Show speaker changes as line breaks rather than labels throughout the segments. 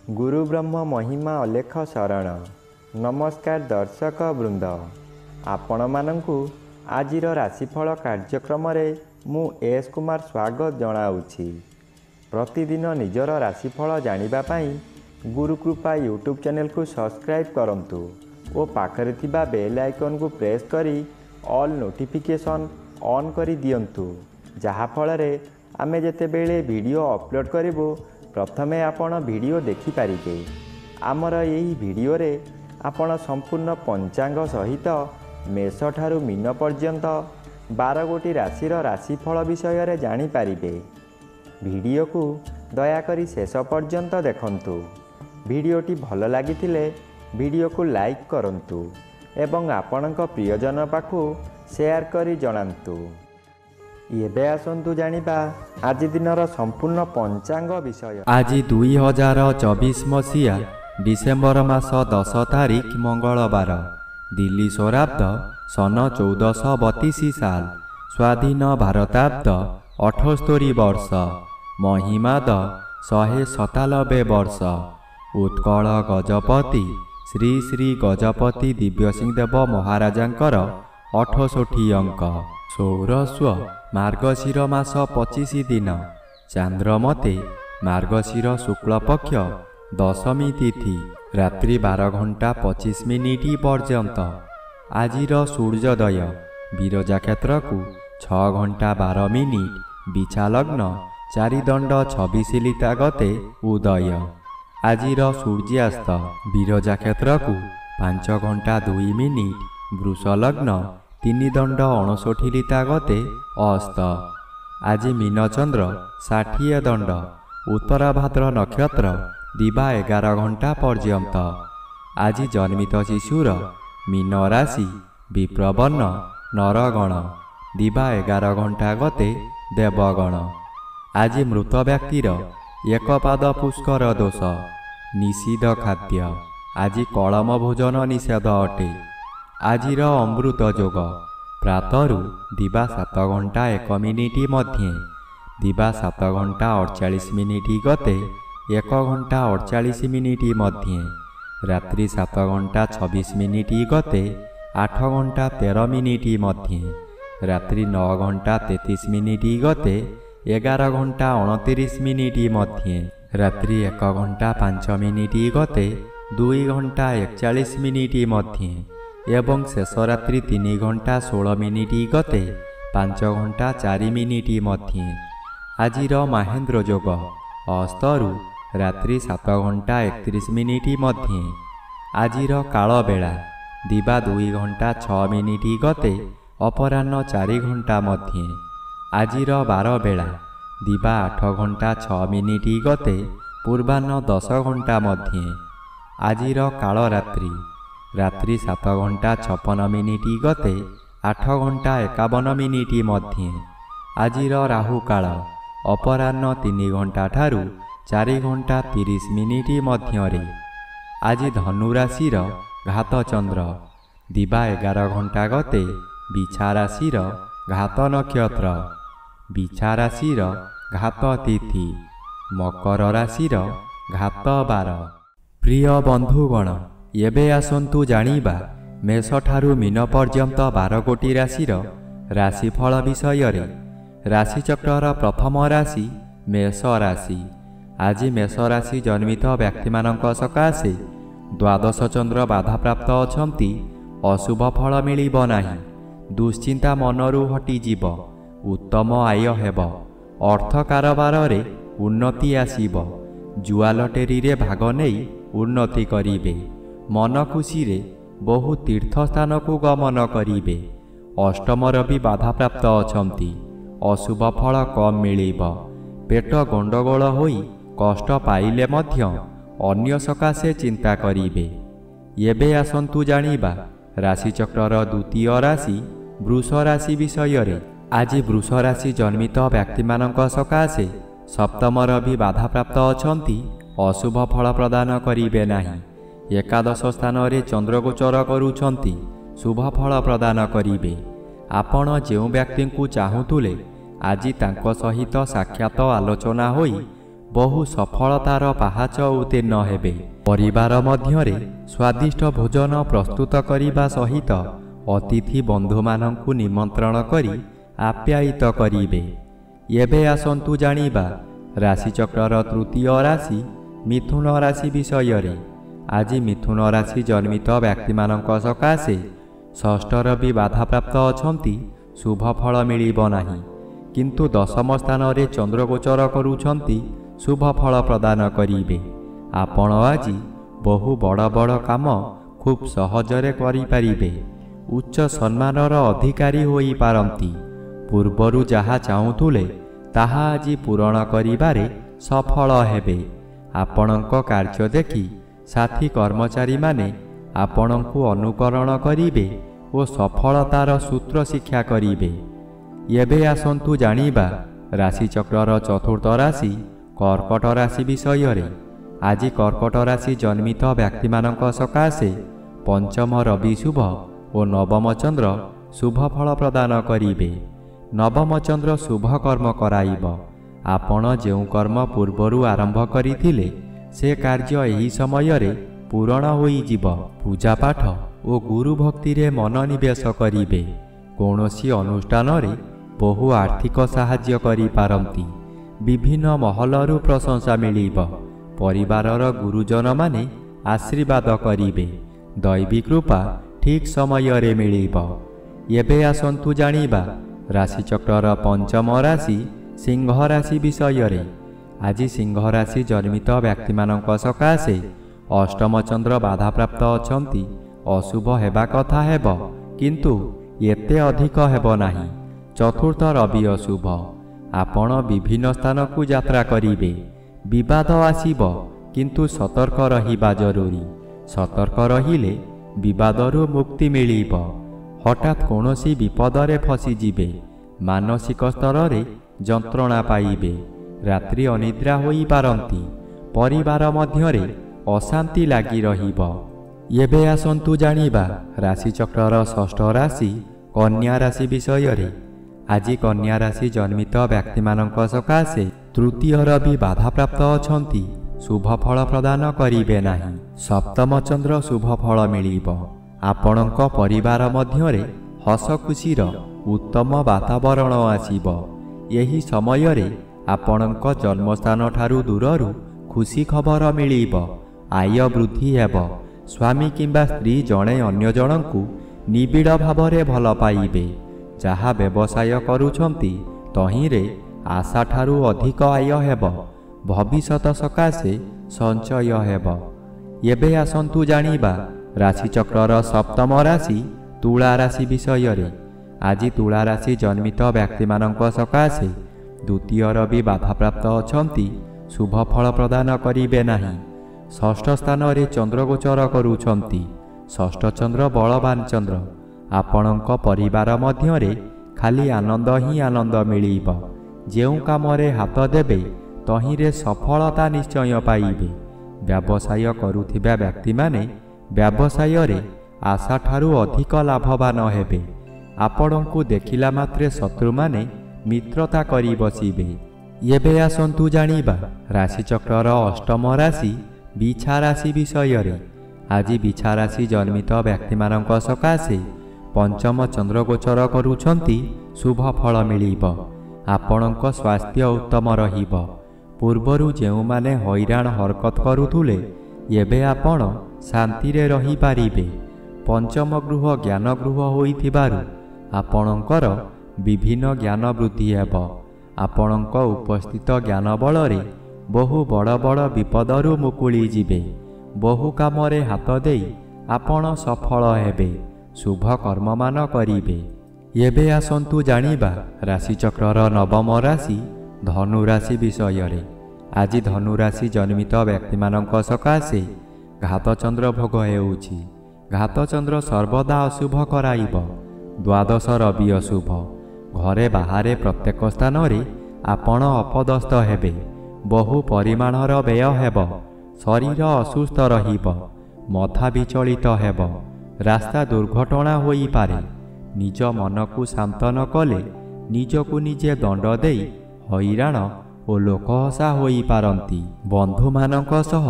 गुरु ब्रह्म महिमा अलेख शरण। नमस्कार दर्शक वृंद, आपण मानंकु आजिर राशिफल कार्यक्रम मु एस कुमार स्वागत जनाऊँगी। प्रतिदिन निजर राशिफल जानिबा पाई गुरुकृपा यूट्यूब चैनल को सब्सक्राइब करंतु और पाखरे थिबा बेल आइकन को प्रेस करी ऑल नोटिफिकेशन ऑन करी दियंतु, जहा फଳରେ आमे जेतेबेले वीडियो अपलोड करिवो प्रथमे आपण वीडियो देखि पारिबे। आमर यही वीडियो रे आपण संपूर्ण पंचांग सहित मेष ठारू मीन पर्यंत 12 गोटी राशिर राशिफल विषय रे जानि पारिबे। वीडियो को दया करी शेष पर्यंत देखंतु। वीडियोटी भल लागिथिले वीडियो को लाइक करंतु एवं आपणक प्रियजन पाखु शेयर करी जणांतु। एबे आसंतु जानिबा आज दिनर संपूर्ण पंचांग विषय।
आज 2024 मसीहा डिसेम्बर मास 10 तारिख मंगलवार, दिल्ली सौराब्द सन 1432 साल, स्वाधीन भारताब्द 78 वर्ष, महिमाद 197 वर्ष। उत्कल गजपति श्री श्री गजपति दिव्यसिंहदेव महाराजांकर 68 अंक। सौरस्व मार्गशीर मास 25 दिन, चांद्रमते मार्गशीर शुक्ल पक्ष दशमी तिथि, रात्रि 12 घंटा 25 मिनिट पर्यंत। आजिर सूर्योदय विरजा क्षेत्र को 6 घंटा 12 मिनिट, बिछा लग्न 4 दंड 26 लिता गते उदय। आजिर सूर्यास्त विरजा क्षेत्र को 5 घंटा 2 मिनिट, वृष लग्न 3 दंड 59 लिता गते अस्त। आज मीनचंद्र 60 दंड, उत्तराभाद्र नक्षत्र दिबा 11 घंटा पर्यंत। आज जन्मित शिशुर मीन राशि विप्रवर्ण नरगण, दिबा 11 घंटा गते देवगण। आज मृत व्यक्तिर एक पाद पुष्कर दोष, निषिद्ध खाद्य। आज कलम भोजन निषेध अटे। आजिर अमृत योग प्रातरु दिबा 7 घंटा 1 मिनिट मध्ये, दिबा 7 घंटा 48 मिनिट गते 1 घंटा 48 मिनिट मध्ये, रात्रि 7 घंटा 26 मिनिट गते 8 घंटा 13 मिनिट मध्ये, रात्रि 9 घंटा 33 मिनिट गते 11 घंटा 29 मिनिट मध्ये, रात्रि 1 घंटा 5 मिनिट गते 2 घंटा 41 मिनिट मध्ये एवं शेष रात्रि 3 घंटा 16 मिनिट गते 5 घंटा 4 मिनिट मध्ये। आजिर महेन्द्र योग अस्तरु रात्रि 7 घंटा 31 मिनिट मध्ये। आजिर काल बेला दिबा 2 घंटा 6 मिनिट गते अपराह्न 4 घंटा मध्ये। आजिर बार बेला दिबा 8 घंटा 6 मिनिट गते पूर्वाह्न 10 घंटा मध्ये। आजिर काल रात्रि रात्रि 7 घंटा 56 मिनिट गते 8 घंटा 51 मिनिट मध्ये। आजिर राहु काल अपराह्न 3 घंटा ठारू 4 घंटा 30 मिनिट मध्यरे। आज धनु राशिर घात चंद्र दिबा 11 घंटा गते बिछा राशिर घात नक्षत्र, बिछा राशिर घात तिथि, मकर राशिर घात बार। प्रिय बंधुगण, एबे आसंतु जानिबा मेष ठारू मीन पर्यंत 12 गोटी राशिर राशिफल विषय रे। राशिचक्रर प्रथम राशि मेष राशि। आज मेष राशि जन्मित व्यक्ति मानक सकाशे द्वादश चंद्र बाधा प्राप्त अछंती। अशुभ फल मिलिब नाही, दुश्चिंता मनरू हटिजिब, उत्तम आय हेब, अर्थ कारोबार रे उन्नति आसीब, जुआ लटेरी रे भाग नेई उन्नति करिबे, मन खुशी रे बहु तीर्थ स्थान को गमन करिबे। अष्टम रवि बाधा प्राप्त अछंती। अशुभ फल कम मिलिब, पेट गंडगोल होई कष्ट पाइले मध्य अन्य सकाशे चिंता करिबे। एबे आसंतु जानिबा राशिचक्रर द्वितीय राशि वृष राशि विषय रे। आज वृष राशि जन्मित व्यक्ति मानक सकाशे सप्तम रवि बाधा प्राप्त अछंती। अशुभ फल प्रदान करिबे नाही। एकादश स्थान रे चंद्र गोचर करुछंती, शुभ फल प्रदान करिबे। आपण जेउ व्यक्ति को चाहुतुले आज तांको सहित साक्षात आलोचना होई ବହୁ ସଫଳତାର ପାହାଚ ଉତ୍ତୀର୍ଣ୍ଣ ହେବେ। ପରିବାର ମଧ୍ୟରେ ସ୍ୱାଦିଷ୍ଟ ଭୋଜନ ପ୍ରସ୍ତୁତ କରିବା ସହିତ ଅତିଥି ବନ୍ଧୁମାନଙ୍କୁ ନିମନ୍ତ୍ରଣ କରି ଆପ୍ୟାୟିତ କରିବେ। ଏବେ ଆସନ୍ତୁ ଜାଣିବା ରାଶିଚକ୍ରର ତୃତୀୟ ରାଶି ମିଥୁନ ରାଶି ବିଷୟରେ। ଆଜି ମିଥୁନ ରାଶି ଜନ୍ମିତ ବ୍ୟକ୍ତିମାନଙ୍କ ସକାଶେ ଷଷ୍ଠର ବି ବାଧାପ୍ରାପ୍ତ ଅଛନ୍ତି, ଶୁଭ ଫଳ ମିଳିବ ନାହିଁ। କିନ୍ତୁ ଦଶମ ସ୍ଥାନରେ ଚନ୍ଦ୍ରଗୋଚର କରୁଛନ୍ତି, ଶୁଭ ଫଳ ପ୍ରଦାନ କରିବେ। ଆପଣ ଆଜି ବହୁ ବଡ଼ ବଡ଼ କାମ ଖୁବ୍ ସହଜରେ କରିପାରିବେ। ଉଚ୍ଚ ସମ୍ମାନର ଅଧିକାରୀ ହୋଇପାରନ୍ତି। ପୂର୍ବରୁ ଯାହା ଚାହୁଁଥିଲେ ତାହା ଆଜି ପୂରଣ କରିବାରେ ସଫଳ ହେବେ। ଆପଣଙ୍କ କାର୍ଯ୍ୟ ଦେଖି ସାଥୀ କର୍ମଚାରୀମାନେ ଆପଣଙ୍କୁ ଅନୁକରଣ କରିବେ ଓ ସଫଳତାର ସୂତ୍ର ଶିକ୍ଷା କରିବେ। ଏବେ ଆସନ୍ତୁ ଜାଣିବା ରାଶିଚକ୍ରର ଚତୁର୍ଥ ରାଶି କର୍କଟ ରାଶି ବିଷୟରେ। ଆଜି କର୍କଟ ରାଶି ଜନ୍ମିତ ବ୍ୟକ୍ତିମାନଙ୍କ ସକାଶେ ପଞ୍ଚମ ରବି ଶୁଭ ଓ ନବମ ଚନ୍ଦ୍ର ଶୁଭ ଫଳ ପ୍ରଦାନ କରିବେ। ନବମ ଚନ୍ଦ୍ର ଶୁଭ କର୍ମ କରାଇବ। ଆପଣ ଯେଉଁ କର୍ମ ପୂର୍ବରୁ ଆରମ୍ଭ କରିଥିଲେ ସେ କାର୍ଯ୍ୟ ଏହି ସମୟରେ ପୂରଣ ହୋଇଯିବ। ପୂଜାପାଠ ଓ ଗୁରୁ ଭକ୍ତିରେ ମନୋନିବେଶ କରିବେ। କୌଣସି ଅନୁଷ୍ଠାନରେ ବହୁ ଆର୍ଥିକ ସାହାଯ୍ୟ କରିପାରନ୍ତି। ବିଭିନ୍ନ ମହଲରୁ ପ୍ରଶଂସା ମିଳିବ। ପରିବାରର ଗୁରୁଜନମାନେ ଆଶୀର୍ବାଦ କରିବେ। ଦୈବୀ କୃପା ଠିକ୍ ସମୟରେ ମିଳିବ। ଏବେ ଆସନ୍ତୁ ଜାଣିବା ରାଶିଚକ୍ରର ପଞ୍ଚମ ରାଶି ସିଂହ ରାଶି ବିଷୟରେ। ଆଜି ସିଂହ ରାଶି ଜନ୍ମିତ ବ୍ୟକ୍ତିମାନଙ୍କ ସକାଶେ ଅଷ୍ଟମ ଚନ୍ଦ୍ର ବାଧାପ୍ରାପ୍ତ ଅଛନ୍ତି। ଅଶୁଭ ହେବା କଥା ହେବ, କିନ୍ତୁ ଏତେ ଅଧିକ ହେବ ନାହିଁ। ଚତୁର୍ଥ ରବି ଅଶୁଭ। ଆପଣ ବିଭିନ୍ନ ସ୍ଥାନକୁ ଯାତ୍ରା କରିବେ। ବିବାଦ ଆସିବ, କିନ୍ତୁ ସତର୍କ ରହିବା ଜରୁରୀ। ସତର୍କ ରହିଲେ ବିବାଦରୁ ମୁକ୍ତି ମିଳିବ। ହଠାତ୍ କୌଣସି ବିପଦରେ ଫସିଯିବେ। ମାନସିକ ସ୍ତରରେ ଯନ୍ତ୍ରଣା ପାଇବେ। ରାତ୍ରି ଅନିଦ୍ରା ହୋଇପାରନ୍ତି। ପରିବାର ମଧ୍ୟରେ ଅଶାନ୍ତି ଲାଗି ରହିବ। ଏବେ ଆସନ୍ତୁ ଜାଣିବା ରାଶିଚକ୍ରର ଷଷ୍ଠ ରାଶି କନ୍ୟା ରାଶି ବିଷୟରେ। ଆଜି କନ୍ୟା ରାଶି ଜନ୍ମିତ ବ୍ୟକ୍ତିମାନଙ୍କ ସକାଶେ ତୃତୀୟ ରବି ବାଧାପ୍ରାପ୍ତ ଅଛନ୍ତି, ଶୁଭ ଫଳ ପ୍ରଦାନ କରିବେ ନାହିଁ। ସପ୍ତମ ଚନ୍ଦ୍ର ଶୁଭ ଫଳ ମିଳିବ। ଆପଣଙ୍କ ପରିବାର ମଧ୍ୟରେ ହସ ଖୁସିର ଉତ୍ତମ ବାତାବରଣ ଆସିବ। ଏହି ସମୟରେ ଆପଣଙ୍କ ଜନ୍ମସ୍ଥାନ ଠାରୁ ଦୂରରୁ ଖୁସି ଖବର ମିଳିବ। ଆୟ ବୃଦ୍ଧି ହେବ। ସ୍ୱାମୀ କିମ୍ବା ସ୍ତ୍ରୀ ଜଣେ ଅନ୍ୟ ଜଣଙ୍କୁ ନିବିଡ଼ ଭାବରେ ଭଲ ପାଇବେ। ଯାହା ବ୍ୟବସାୟ କରୁଛନ୍ତି ତହିଁରେ ଆଶାଠାରୁ ଅଧିକ ଆୟ ହେବ। ଭବିଷ୍ୟତ ସକାଶେ ସଞ୍ଚୟ ହେବ। ଏବେ ଆସନ୍ତୁ ଜାଣିବା ରାଶିଚକ୍ରର ସପ୍ତମ ରାଶି ତୁଳା ରାଶି ବିଷୟରେ। ଆଜି ତୁଳା ରାଶି ଜନ୍ମିତ ବ୍ୟକ୍ତିମାନଙ୍କ ସକାଶେ ଦ୍ୱିତୀୟ ରବି ବାଧାପ୍ରାପ୍ତ ଅଛନ୍ତି, ଶୁଭ ଫଳ ପ୍ରଦାନ କରିବେ ନାହିଁ। ଷଷ୍ଠ ସ୍ଥାନରେ ଚନ୍ଦ୍ରଗୋଚର କରୁଛନ୍ତି। ଷଷ୍ଠ ଚନ୍ଦ୍ର ବଳବାନ ଚନ୍ଦ୍ର। ଆପଣଙ୍କ ପରିବାର ମଧ୍ୟରେ ଖାଲି ଆନନ୍ଦ ହିଁ ଆନନ୍ଦ ମିଳିବ। ଯେଉଁ କାମରେ ହାତ ଦେବେ ତହିଁରେ ସଫଳତା ନିଶ୍ଚୟ ପାଇବେ। ବ୍ୟବସାୟ କରୁଥିବା ବ୍ୟକ୍ତିମାନେ ବ୍ୟବସାୟରେ ଆଶାଠାରୁ ଅଧିକ ଲାଭବାନ ହେବେ। ଆପଣଙ୍କୁ ଦେଖିଲା ମାତ୍ରେ ଶତ୍ରୁମାନେ ମିତ୍ରତା କରି ବସିବେ। ଏବେ ଆସନ୍ତୁ ଜାଣିବା ରାଶିଚକ୍ରର ଅଷ୍ଟମ ରାଶି ବିଛା ରାଶି ବିଷୟରେ। ଆଜି ବିଛା ରାଶି ଜନ୍ମିତ ବ୍ୟକ୍ତିମାନଙ୍କ ସକାଶେ ପଞ୍ଚମ ଚନ୍ଦ୍ରଗୋଚର କରୁଛନ୍ତି, ଶୁଭ ଫଳ ମିଳିବ। ଆପଣଙ୍କ ସ୍ୱାସ୍ଥ୍ୟ ଉତ୍ତମ ରହିବ। ପୂର୍ବରୁ ଯେଉଁମାନେ ହଇରାଣ ହରକତ କରୁଥିଲେ ଏବେ ଆପଣ ଶାନ୍ତିରେ ରହିପାରିବେ। ପଞ୍ଚମ ଗୃହ ଜ୍ଞାନ ଗୃହ ହୋଇଥିବାରୁ ଆପଣଙ୍କର ବିଭିନ୍ନ ଜ୍ଞାନ ବୃଦ୍ଧି ହେବ। ଆପଣଙ୍କ ଉପସ୍ଥିତ ଜ୍ଞାନ ବଳରେ ବହୁ ବଡ଼ ବଡ଼ ବିପଦରୁ ମୁକୁଳି ଯିବେ। ବହୁ କାମରେ ହାତ ଦେଇ ଆପଣ ସଫଳ ହେବେ। ଶୁଭ କର୍ମମାନ କରିବେ। ଏବେ ଆସନ୍ତୁ ଜାଣିବା ରାଶିଚକ୍ରର ନବମ ରାଶି ଧନୁ ରାଶି ବିଷୟରେ। ଆଜି ଧନୁ ରାଶି ଜନ୍ମିତ ବ୍ୟକ୍ତିମାନଙ୍କ ସକାଶେ ଘାତଚନ୍ଦ୍ର ଭୋଗ ହେଉଛି। ଘାତଚନ୍ଦ୍ର ସର୍ବଦା ଅଶୁଭ କରାଇବ। ଦ୍ୱାଦଶ ରବି ଅଶୁଭ। ଘରେ ବାହାରେ ପ୍ରତ୍ୟେକ ସ୍ଥାନରେ ଆପଣ ଅପଦସ୍ଥ ହେବେ। ବହୁ ପରିମାଣର ବ୍ୟୟ ହେବ। ଶରୀର ଅସୁସ୍ଥ ରହିବ। ମଥା ବିଚଳିତ ହେବ। ରାସ୍ତା ଦୁର୍ଘଟଣା ହୋଇପାରେ। ନିଜ ମନକୁ ଶାନ୍ତ ନ କଲେ ନିଜକୁ ନିଜେ ଦଣ୍ଡ ଦେଇ ହଇରାଣ ଓ ଓ ଲୋକହସା ହୋଇପାରନ୍ତି। ବନ୍ଧୁମାନଙ୍କ ସହ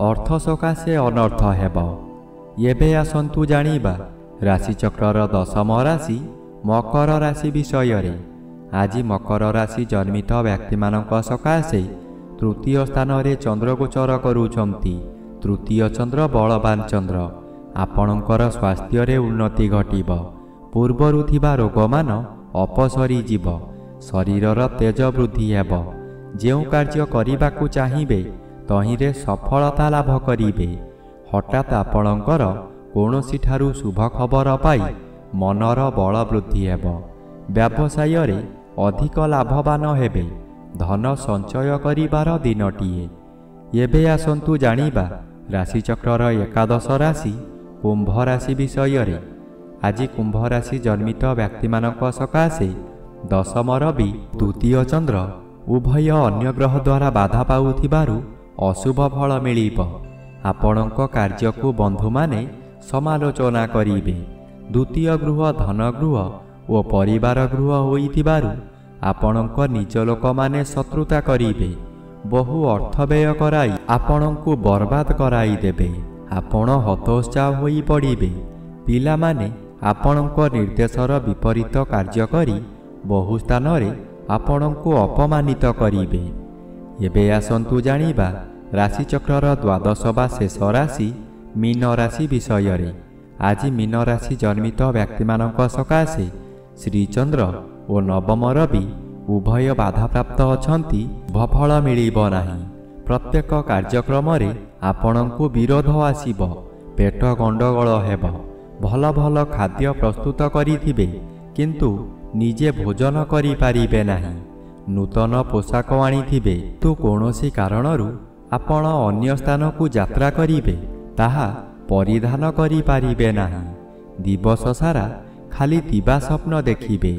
ଅର୍ଥ ସକାଶେ ଅନର୍ଥ ହେବ। ଏବେ ଆସନ୍ତୁ ଜାଣିବା ରାଶିଚକ୍ରର ଦଶମ ରାଶି ମକର ରାଶି ବିଷୟରେ। ଆଜି ମକର ରାଶି ଜନ୍ମିତ ବ୍ୟକ୍ତିମାନଙ୍କ ସକାଶେ ତୃତୀୟ ସ୍ଥାନରେ ଚନ୍ଦ୍ର ଗୋଚର କରୁଛନ୍ତି। ତୃତୀୟ ଚନ୍ଦ୍ର ବଳବାନ ଚନ୍ଦ୍ର। ଆପଣଙ୍କର ସ୍ୱାସ୍ଥ୍ୟରେ ଉନ୍ନତି ଘଟିବ। ପୂର୍ବରୁ ଥିବା ରୋଗମାନ ଅପସରିଯିବ। ଶରୀରର ତେଜ ବୃଦ୍ଧି ହେବ। ଯେଉଁ କାର୍ଯ୍ୟ କରିବାକୁ ଚାହିଁବେ ତହିଁରେ ସଫଳତା ଲାଭ କରିବେ। ହଠାତ୍ ଆପଣଙ୍କର କୌଣସିଠାରୁ ଶୁଭ ଖବର ପାଇ ମନର ବଳ ବୃଦ୍ଧି ହେବ। ବ୍ୟବସାୟରେ ଅଧିକ ଲାଭବାନ ହେବେ। ଧନ ସଞ୍ଚୟ କରିବାର ଦିନଟିଏ। ଏବେ ଆସନ୍ତୁ ଜାଣିବା ରାଶିଚକ୍ରର ଏକାଦଶ ରାଶି କୁମ୍ଭ ରାଶି ବିଷୟରେ। ଆଜି କୁମ୍ଭ ରାଶି ଜନ୍ମିତ ବ୍ୟକ୍ତିମାନଙ୍କ ସକାଶେ ଦଶମ ରବି ତୃତୀୟ ଚନ୍ଦ୍ର ଉଭୟ ଅନ୍ୟ ଗ୍ରହ ଦ୍ୱାରା ବାଧା ପାଉଥିବାରୁ ଅଶୁଭ ଫଳ ମିଳିବ। ଆପଣଙ୍କ କାର୍ଯ୍ୟକୁ ବନ୍ଧୁମାନେ ସମାଲୋଚନା କରିବେ। ଦ୍ୱିତୀୟ ଗୃହ ଧନ ଗୃହ ଓ ପରିବାର ଗୃହ ହୋଇଥିବାରୁ ଆପଣଙ୍କ ନିଜ ଲୋକମାନେ ଶତ୍ରୁତା କରିବେ। ବହୁ ଅର୍ଥ ବ୍ୟୟ କରାଇ ଆପଣଙ୍କୁ ବର୍ବାଦ କରାଇଦେବେ। ଆପଣ ହତୋତ୍ସାହ ହୋଇ ପଡ଼ିବେ। ପିଲାମାନେ ଆପଣଙ୍କ ନିର୍ଦ୍ଦେଶର ବିପରୀତ କାର୍ଯ୍ୟ କରି ବହୁ ସ୍ଥାନରେ ଆପଣଙ୍କୁ ଅପମାନିତ କରିବେ। ଏବେ ଆସନ୍ତୁ ଜାଣିବା ରାଶିଚକ୍ରର ଦ୍ୱାଦଶ ବା ଶେଷ ରାଶି ମୀନ ରାଶି ବିଷୟରେ। ଆଜି ମୀନ ରାଶି ଜନ୍ମିତ ବ୍ୟକ୍ତିମାନଙ୍କ ସକାଶେ ଶ୍ରୀଚନ୍ଦ୍ର ଓ ନବମ ରବି ଉଭୟ ବାଧାପ୍ରାପ୍ତ ଅଛନ୍ତି। ଭଫଳ ମିଳିବ ନାହିଁ। ପ୍ରତ୍ୟେକ କାର୍ଯ୍ୟକ୍ରମରେ ଆପଣଙ୍କୁ ବିରୋଧ ଆସିବ। ପେଟ ଗଣ୍ଡଗୋଳ ହେବ। ଭଲ ଭଲ ଖାଦ୍ୟ ପ୍ରସ୍ତୁତ କରିଥିବେ କିନ୍ତୁ ନିଜେ ଭୋଜନ କରିପାରିବେ ନାହିଁ। ନୂତନ ପୋଷାକ ଆଣିଥିବେ କିନ୍ତୁ କୌଣସି କାରଣରୁ ଆପଣ ଅନ୍ୟ ସ୍ଥାନକୁ ଯାତ୍ରା କରିବେ ତାହା ପରିଧାନ କରିପାରିବେ ନାହିଁ। ଦିବସ ସାରା ଖାଲି ଦିବା ସ୍ୱପ୍ନ ଦେଖିବେ।